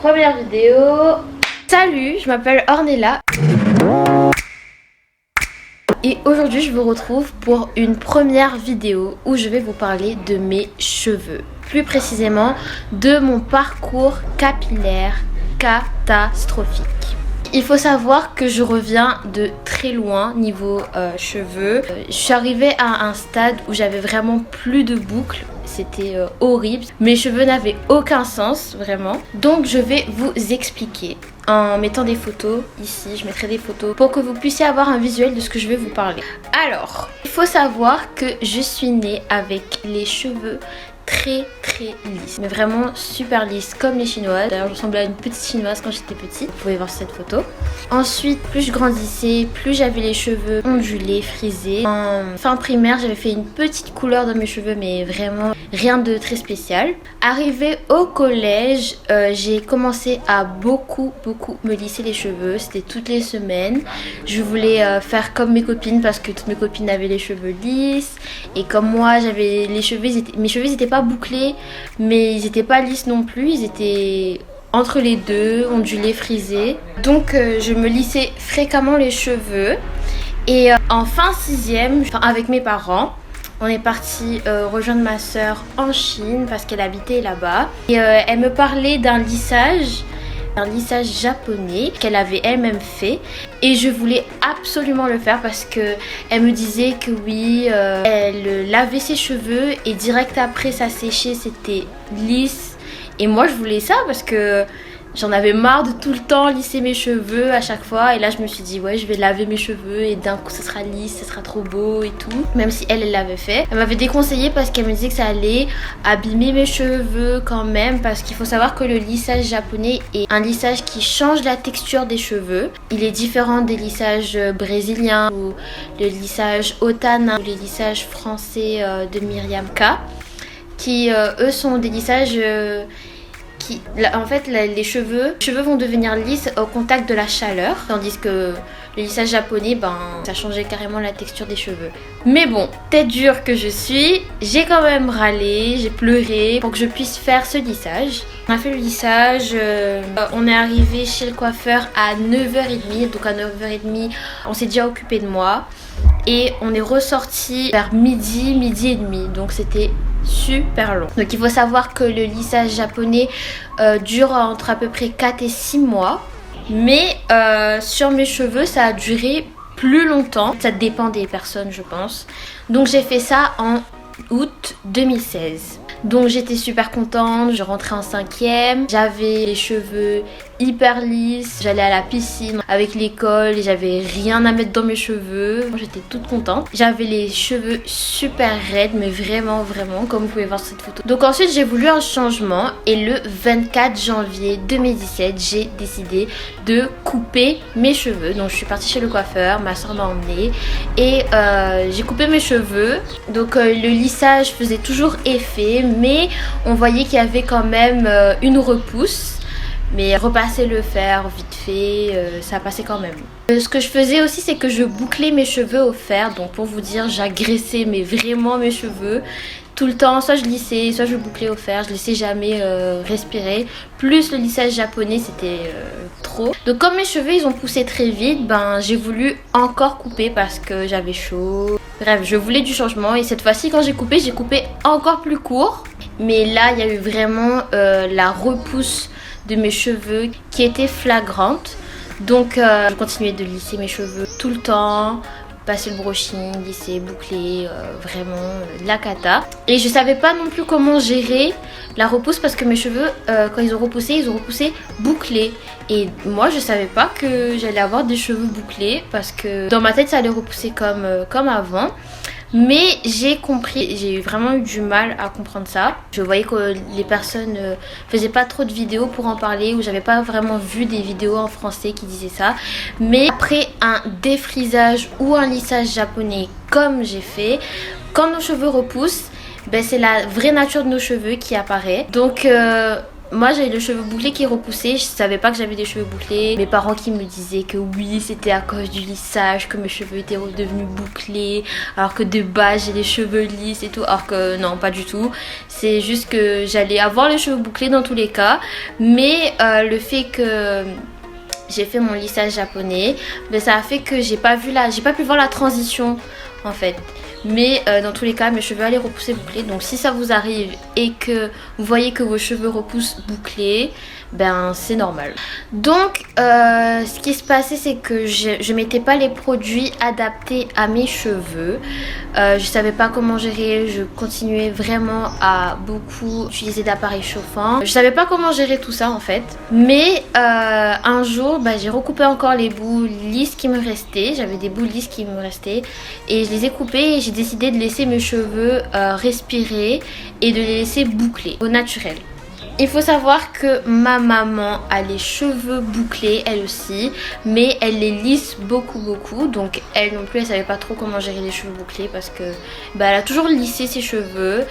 Première vidéo. Salut, je m'appelle Ornella. Et aujourd'hui je vous retrouve pour une première vidéo où je vais vous parler de mes cheveux. Plus précisément de mon parcours capillaire catastrophique. Il faut savoir que je reviens de très loin niveau cheveux. Je suis arrivée à un stade où j'avais vraiment plus de boucles. C'était horrible. Mes cheveux n'avaient aucun sens, vraiment. Donc je vais vous expliquer en mettant des photos ici. Je mettrai des photos pour que vous puissiez avoir un visuel de ce que je vais vous parler. Alors, il faut savoir que je suis née avec les cheveux très lisses, mais vraiment super lisses comme les chinoises. D'ailleurs je ressemblais à une petite chinoise quand j'étais petite, vous pouvez voir cette photo. Ensuite, plus je grandissais, plus j'avais les cheveux ondulés, frisés. En fin primaire, j'avais fait une petite couleur dans mes cheveux, mais vraiment rien de très spécial. Arrivée au collège, j'ai commencé à beaucoup me lisser les cheveux. C'était toutes les semaines. Je voulais faire comme mes copines parce que toutes mes copines avaient les cheveux lisses, et comme moi j'avais les cheveux, mes cheveux n'étaient pas bouclés, mais ils n'étaient pas lisses non plus, ils étaient entre les deux, ondulés, frisés. Donc je me lissais fréquemment les cheveux. Et en fin 6e, avec mes parents, on est parti rejoindre ma soeur en Chine parce qu'elle habitait là-bas. Et elle me parlait d'un lissage japonais qu'elle avait elle-même fait, et je voulais absolument le faire parce que elle me disait que oui, elle lavait ses cheveux et direct après ça séchait, c'était lisse. Et moi je voulais ça parce que j'en avais marre de tout le temps lisser mes cheveux à chaque fois. Et là je me suis dit ouais, je vais laver mes cheveux et d'un coup ça sera lisse, ça sera trop beau et tout. Même si elle l'avait fait. Elle m'avait déconseillé parce qu'elle me disait que ça allait abîmer mes cheveux quand même. Parce qu'il faut savoir que le lissage japonais est un lissage qui change la texture des cheveux. Il est différent des lissages brésiliens ou le lissage Otana ou les lissages français de Myriam K, qui eux sont des lissages en fait les cheveux vont devenir lisses au contact de la chaleur, tandis que le lissage japonais, ça changeait carrément la texture des cheveux. Mais bon, tête dure que je suis, j'ai quand même râlé, j'ai pleuré pour que je puisse faire ce lissage. On a fait le lissage, on est arrivé chez le coiffeur à 9h30, donc à 9h30 on s'est déjà occupé de moi. Et on est ressorti vers midi et demi, donc c'était super long. Donc il faut savoir que le lissage japonais dure entre à peu près 4 et 6 mois. Mais sur mes cheveux ça a duré plus longtemps. Ça dépend des personnes je pense. Donc j'ai fait ça en août 2016. Donc j'étais super contente, je rentrais en 5e, j'avais les cheveux hyper lisses, j'allais à la piscine avec l'école et j'avais rien à mettre dans mes cheveux. J'étais toute contente. J'avais les cheveux super raides, mais vraiment comme vous pouvez voir sur cette photo. Donc ensuite j'ai voulu un changement et le 24 janvier 2017 j'ai décidé de couper mes cheveux. Donc je suis partie chez le coiffeur, ma soeur m'a emmenée et j'ai coupé mes cheveux. Donc le lissage faisait toujours effet, mais on voyait qu'il y avait quand même une repousse. Mais repasser le fer vite fait, ça passait quand même. Ce que je faisais aussi, c'est que je bouclais mes cheveux au fer. Donc pour vous dire, j'agressais mais vraiment mes cheveux tout le temps. Soit je lissais, soit je bouclais au fer. Je laissais jamais respirer. Plus le lissage japonais, c'était trop. Donc comme mes cheveux ils ont poussé très vite, j'ai voulu encore couper parce que j'avais chaud. Bref, je voulais du changement et cette fois-ci quand j'ai coupé encore plus court. Mais là il y a eu vraiment la repousse de mes cheveux qui était flagrante. Donc je continuais de lisser mes cheveux tout le temps, passer le brushing, lisser, boucler, vraiment la cata. Et je savais pas non plus comment gérer la repousse parce que mes cheveux quand ils ont repoussé bouclés. Et moi je savais pas que j'allais avoir des cheveux bouclés parce que dans ma tête ça allait repousser comme avant. Mais j'ai compris, j'ai vraiment eu du mal à comprendre ça. Je voyais que les personnes faisaient pas trop de vidéos pour en parler, ou j'avais pas vraiment vu des vidéos en français qui disaient ça. Mais après un défrisage ou un lissage japonais comme j'ai fait, quand nos cheveux repoussent, c'est la vraie nature de nos cheveux qui apparaît. Donc Moi j'avais les cheveux bouclés qui repoussaient, je savais pas que j'avais des cheveux bouclés. Mes parents qui me disaient que oui c'était à cause du lissage que mes cheveux étaient redevenus bouclés, alors que de base j'ai les cheveux lisses et tout, alors que non pas du tout. C'est juste que j'allais avoir les cheveux bouclés dans tous les cas, mais le fait que j'ai fait mon lissage japonais, ben, ça a fait que j'ai pas pu voir la transition en fait. Mais dans tous les cas mes cheveux allaient repousser bouclés. Donc si ça vous arrive et que vous voyez que vos cheveux repoussent bouclés, ben c'est normal. Donc ce qui se passait c'est que je mettais pas les produits adaptés à mes cheveux. Je savais pas comment gérer, je continuais vraiment à beaucoup utiliser d'appareils chauffants. Je savais pas comment gérer tout ça en fait. Mais un jour ben, j'ai recoupé encore les bouts lisses qui me restaient. J'avais des bouts lisses qui me restaient et je les ai coupés et j'ai décidé de laisser mes cheveux respirer et de les laisser boucler au naturel. Il faut savoir que ma maman a les cheveux bouclés elle aussi, mais elle les lisse beaucoup, donc elle non plus elle savait pas trop comment gérer les cheveux bouclés parce que bah, elle a toujours lissé ses cheveux.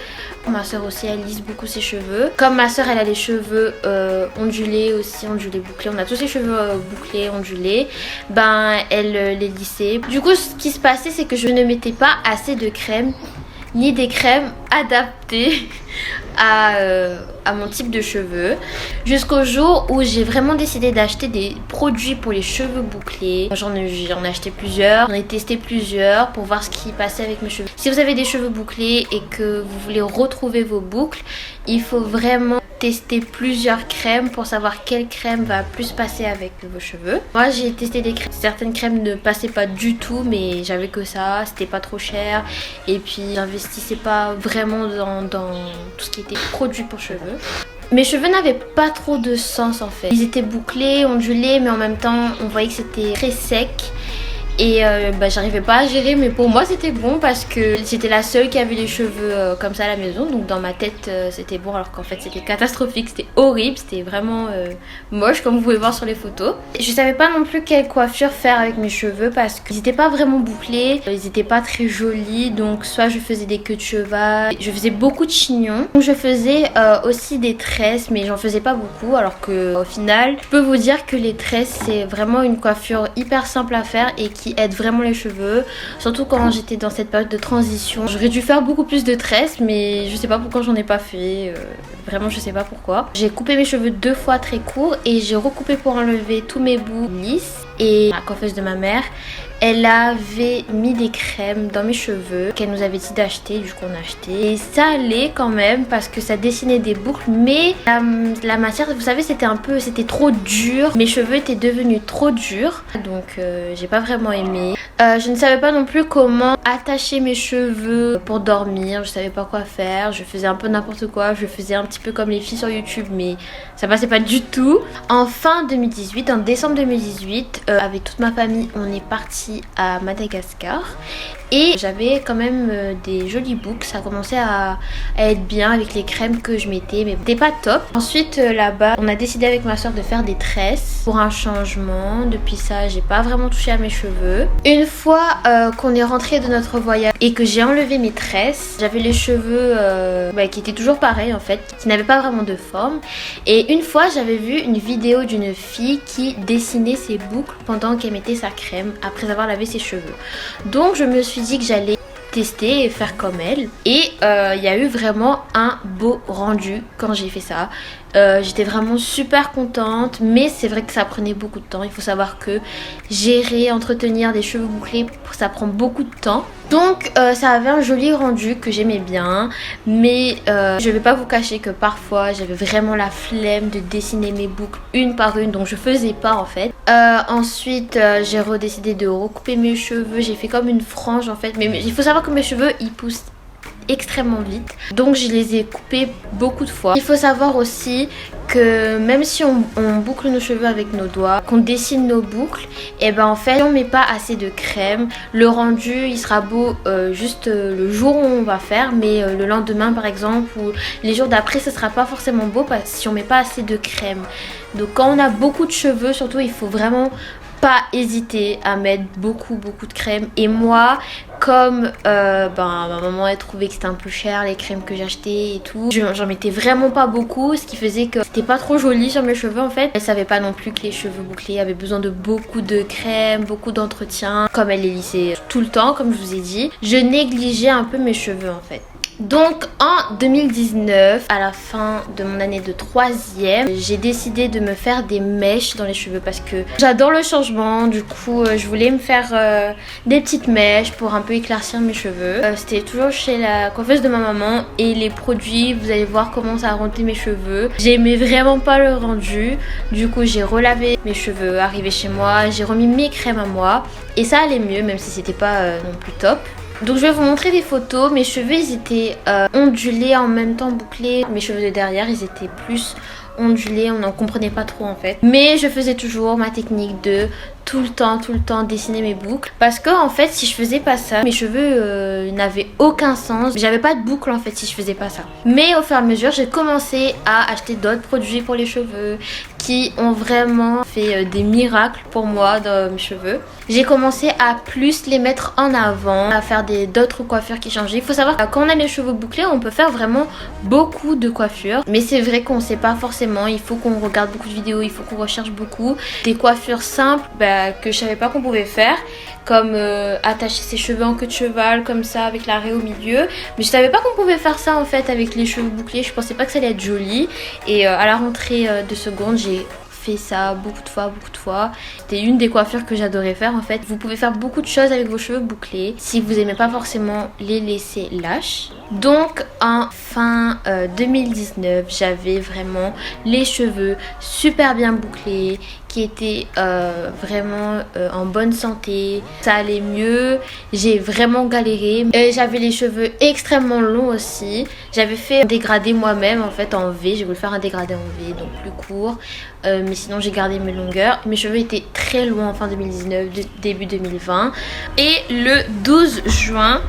Ma soeur aussi elle lisse beaucoup ses cheveux. Comme ma soeur elle a les cheveux ondulés aussi, ondulés bouclés, on a tous les cheveux bouclés, ondulés, ben elle les lissait. Du coup ce qui se passait c'est que je ne mettais pas assez de crème ni des crèmes adaptées à mon type de cheveux, jusqu'au jour où j'ai vraiment décidé d'acheter des produits pour les cheveux bouclés. J'en ai acheté plusieurs, j'en ai testé plusieurs pour voir ce qui passait avec mes cheveux. Si vous avez des cheveux bouclés et que vous voulez retrouver vos boucles, il faut vraiment tester plusieurs crèmes pour savoir quelle crème va plus passer avec vos cheveux. Moi j'ai testé des crèmes, certaines crèmes ne passaient pas du tout, mais j'avais que ça, c'était pas trop cher et puis j'investissais pas vraiment dans tout ce qui était produit pour cheveux. Mes cheveux n'avaient pas trop de sens en fait. Ils étaient bouclés, ondulés, mais en même temps on voyait que c'était très sec. Et bah, j'arrivais pas à gérer, mais pour moi c'était bon parce que j'étais la seule qui avait les cheveux comme ça à la maison. Donc dans ma tête c'était bon, alors qu'en fait c'était catastrophique, c'était horrible, c'était vraiment moche comme vous pouvez voir sur les photos. Je savais pas non plus quelle coiffure faire avec mes cheveux parce qu'ils étaient pas vraiment bouclés, ils étaient pas très jolis. Donc soit je faisais des queues de cheval, je faisais beaucoup de chignons. Donc je faisais aussi des tresses, mais j'en faisais pas beaucoup, alors que au final je peux vous dire que les tresses c'est vraiment une coiffure hyper simple à faire et qui aide vraiment les cheveux, surtout quand j'étais dans cette période de transition. J'aurais dû faire beaucoup plus de tresses, mais je sais pas pourquoi j'en ai pas fait, vraiment je sais pas pourquoi. J'ai coupé mes cheveux 2 fois très courts et j'ai recoupé pour enlever tous mes bouts lisses. Et la coiffeuse de ma mère, elle avait mis des crèmes dans mes cheveux qu'elle nous avait dit d'acheter, du coup on a acheté. Et ça allait quand même parce que ça dessinait des boucles, mais la matière, vous savez, c'était trop dur. Mes cheveux étaient devenus trop durs, donc j'ai pas vraiment aimé. Je ne savais pas non plus comment attacher mes cheveux pour dormir, je savais pas quoi faire, je faisais un peu n'importe quoi, je faisais un petit peu comme les filles sur YouTube, mais ça passait pas du tout. En fin 2018, en décembre 2018, avec toute ma famille, on est parti à Madagascar et j'avais quand même des jolies boucles. Ça commençait à être bien avec les crèmes que je mettais, mais c'était pas top. Ensuite là-bas on a décidé avec ma soeur de faire des tresses pour un changement. Depuis ça j'ai pas vraiment touché à mes cheveux. Une fois qu'on est rentré de notre voyage et que j'ai enlevé mes tresses, j'avais les cheveux qui étaient toujours pareils en fait, qui n'avaient pas vraiment de forme. Et une fois j'avais vu une vidéo d'une fille qui dessinait ses boucles pendant qu'elle mettait sa crème après avoir lavé ses cheveux. Donc je me suis dit que j'allais tester et faire comme elle, et il y a eu vraiment un beau rendu quand j'ai fait ça. J'étais vraiment super contente, mais c'est vrai que ça prenait beaucoup de temps. Il faut savoir que gérer, entretenir des cheveux bouclés, ça prend beaucoup de temps. Donc ça avait un joli rendu que j'aimais bien, mais je vais pas vous cacher que parfois j'avais vraiment la flemme de dessiner mes boucles une par une, donc je faisais pas en fait. Ensuite j'ai redécidé de recouper mes cheveux, j'ai fait comme une frange en fait, mais il faut savoir que mes cheveux ils poussent extrêmement vite, donc je les ai coupés beaucoup de fois. Il faut savoir aussi que même si on boucle nos cheveux avec nos doigts, qu'on dessine nos boucles, et ben en fait si on met pas assez de crème, le rendu il sera beau juste le jour où on va faire, mais le lendemain par exemple ou les jours d'après ce sera pas forcément beau si on met pas assez de crème. Donc quand on a beaucoup de cheveux surtout, il faut vraiment pas hésiter à mettre beaucoup de crème. Et moi comme ma maman elle trouvait que c'était un peu cher les crèmes que j'achetais et tout, j'en mettais vraiment pas beaucoup, ce qui faisait que c'était pas trop joli sur mes cheveux en fait. Elle savait pas non plus que les cheveux bouclés avaient besoin de beaucoup de crème, beaucoup d'entretien. Comme elle les lissait tout le temps, comme je vous ai dit, je négligeais un peu mes cheveux en fait. Donc en 2019, à la fin de mon année de 3e, j'ai décidé de me faire des mèches dans les cheveux parce que j'adore le changement. Du coup je voulais me faire des petites mèches pour un peu éclaircir mes cheveux. C'était toujours chez la coiffeuse de ma maman et les produits, vous allez voir comment ça a rendu mes cheveux. J'aimais vraiment pas le rendu. Du coup j'ai relavé mes cheveux, arrivé chez moi, j'ai remis mes crèmes à moi et ça allait mieux même si c'était pas non plus top. Donc je vais vous montrer des photos. Mes cheveux ils étaient ondulés en même temps bouclés. Mes cheveux de derrière ils étaient plus ondulés, on n'en comprenait pas trop en fait. Mais je faisais toujours ma technique de tout le temps dessiner mes boucles. Parce que en fait si je faisais pas ça, mes cheveux n'avaient aucun sens. J'avais pas de boucle en fait si je faisais pas ça. Mais au fur et à mesure j'ai commencé à acheter d'autres produits pour les cheveux qui ont vraiment fait des miracles pour moi dans mes cheveux. J'ai commencé à plus les mettre en avant, à faire d'autres coiffures qui changeaient. Il faut savoir que quand on a les cheveux bouclés, on peut faire vraiment beaucoup de coiffures. Mais c'est vrai qu'on sait pas forcément, il faut qu'on regarde beaucoup de vidéos, il faut qu'on recherche beaucoup. Des coiffures simples que je savais pas qu'on pouvait faire, comme attacher ses cheveux en queue de cheval comme ça avec la raie au milieu. Mais je savais pas qu'on pouvait faire ça en fait avec les cheveux bouclés. Je pensais pas que ça allait être joli. Et à la rentrée de seconde, j'ai fait ça beaucoup de fois. C'était une des coiffures que j'adorais faire en fait. Vous pouvez faire beaucoup de choses avec vos cheveux bouclés si vous aimez pas forcément les laisser lâches. Donc en fin 2019, j'avais vraiment les cheveux super bien bouclés, qui étaient vraiment en bonne santé. Ça allait mieux, j'ai vraiment galéré. J'avais les cheveux extrêmement longs aussi. J'avais fait un dégradé moi-même en fait en V. J'ai voulu faire un dégradé en V, donc plus court. Mais sinon j'ai gardé mes longueurs. Mes cheveux étaient très longs en fin 2019, début 2020. Et le 12 juin,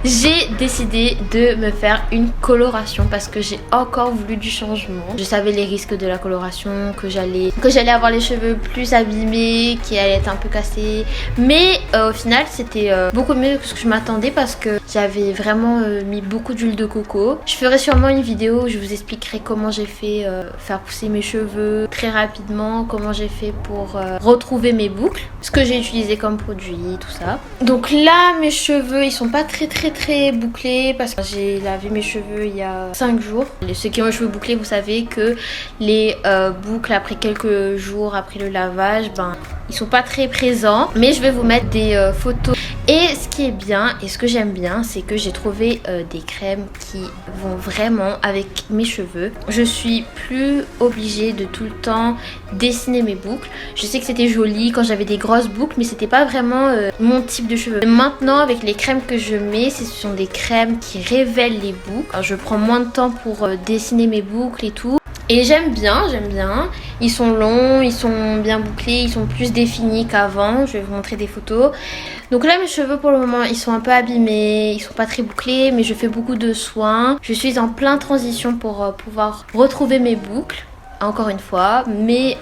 j'ai décidé de me faire une coloration parce que j'ai encore voulu du changement. Je savais les risques de la coloration, que j'allais avoir les cheveux plus abîmés, qui allaient être un peu cassés. Mais au final c'était beaucoup mieux que ce que je m'attendais parce que j'avais vraiment mis beaucoup d'huile de coco. Je ferai sûrement une vidéo où je vous expliquerai comment j'ai fait faire pousser mes cheveux très rapidement, comment j'ai fait pour retrouver mes boucles, ce que j'ai utilisé comme produit, tout ça. Donc là mes cheveux ils sont pas très bouclés parce que j'ai lavé mes cheveux il y a 5 jours. Ceux qui ont les cheveux bouclés vous savez que les boucles après quelques jours après le lavage, ils sont pas très présents. Mais je vais vous mettre des photos. Et ce qui est bien et ce que j'aime bien, c'est que j'ai trouvé des crèmes qui vont vraiment avec mes cheveux. Je suis plus obligée de tout le temps dessiner mes boucles. Je sais que c'était joli quand j'avais des grosses boucles, mais c'était pas vraiment mon type de cheveux. Maintenant avec les crèmes que je mets, ce sont des crèmes qui révèlent les boucles. Alors, je prends moins de temps pour dessiner mes boucles et tout. Et j'aime bien. Ils sont longs, ils sont bien bouclés, ils sont plus définis qu'avant. Je vais vous montrer des photos. Donc là mes cheveux pour le moment ils sont un peu abîmés, ils sont pas très bouclés, mais je fais beaucoup de soins. Je suis en pleine transition pour pouvoir retrouver mes boucles. Encore une fois, mais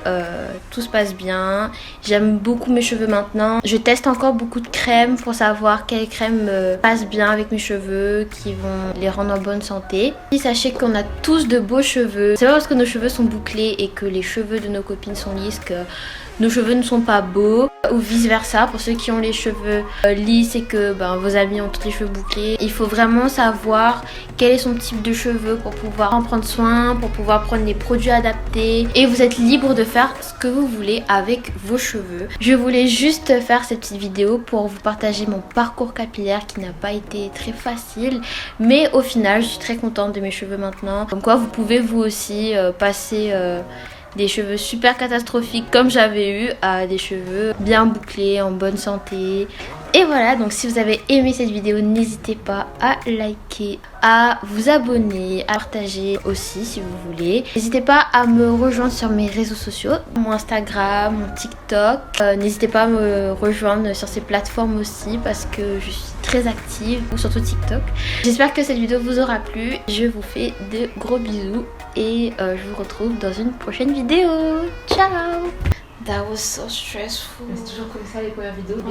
tout se passe bien. J'aime beaucoup mes cheveux maintenant. Je teste encore beaucoup de crèmes pour savoir quelles crèmes passent bien avec mes cheveux, qui vont les rendre en bonne santé. Et sachez qu'on a tous de beaux cheveux. C'est pas parce que nos cheveux sont bouclés et que les cheveux de nos copines sont lisses que nos cheveux ne sont pas beaux, ou vice versa. Pour ceux qui ont les cheveux lisses et que vos amis ont tous les cheveux bouclés, il faut vraiment savoir quel est son type de cheveux pour pouvoir en prendre soin, pour pouvoir prendre les produits adaptés. Et vous êtes libre de faire ce que vous voulez avec vos cheveux. Je voulais juste faire cette petite vidéo pour vous partager mon parcours capillaire qui n'a pas été très facile, mais au final je suis très contente de mes cheveux maintenant. Comme quoi vous pouvez vous aussi passer des cheveux super catastrophiques comme j'avais eu à des cheveux bien bouclés, en bonne santé. Et voilà, donc si vous avez aimé cette vidéo, n'hésitez pas à liker, à vous abonner, à partager aussi si vous voulez. N'hésitez pas à me rejoindre sur mes réseaux sociaux, mon Instagram, mon TikTok. N'hésitez pas à me rejoindre sur ces plateformes aussi parce que je suis très active, surtout TikTok. J'espère que cette vidéo vous aura plu. Je vous fais de gros bisous et je vous retrouve dans une prochaine vidéo. Ciao! That was so stressful. C'est toujours comme ça les premières vidéos.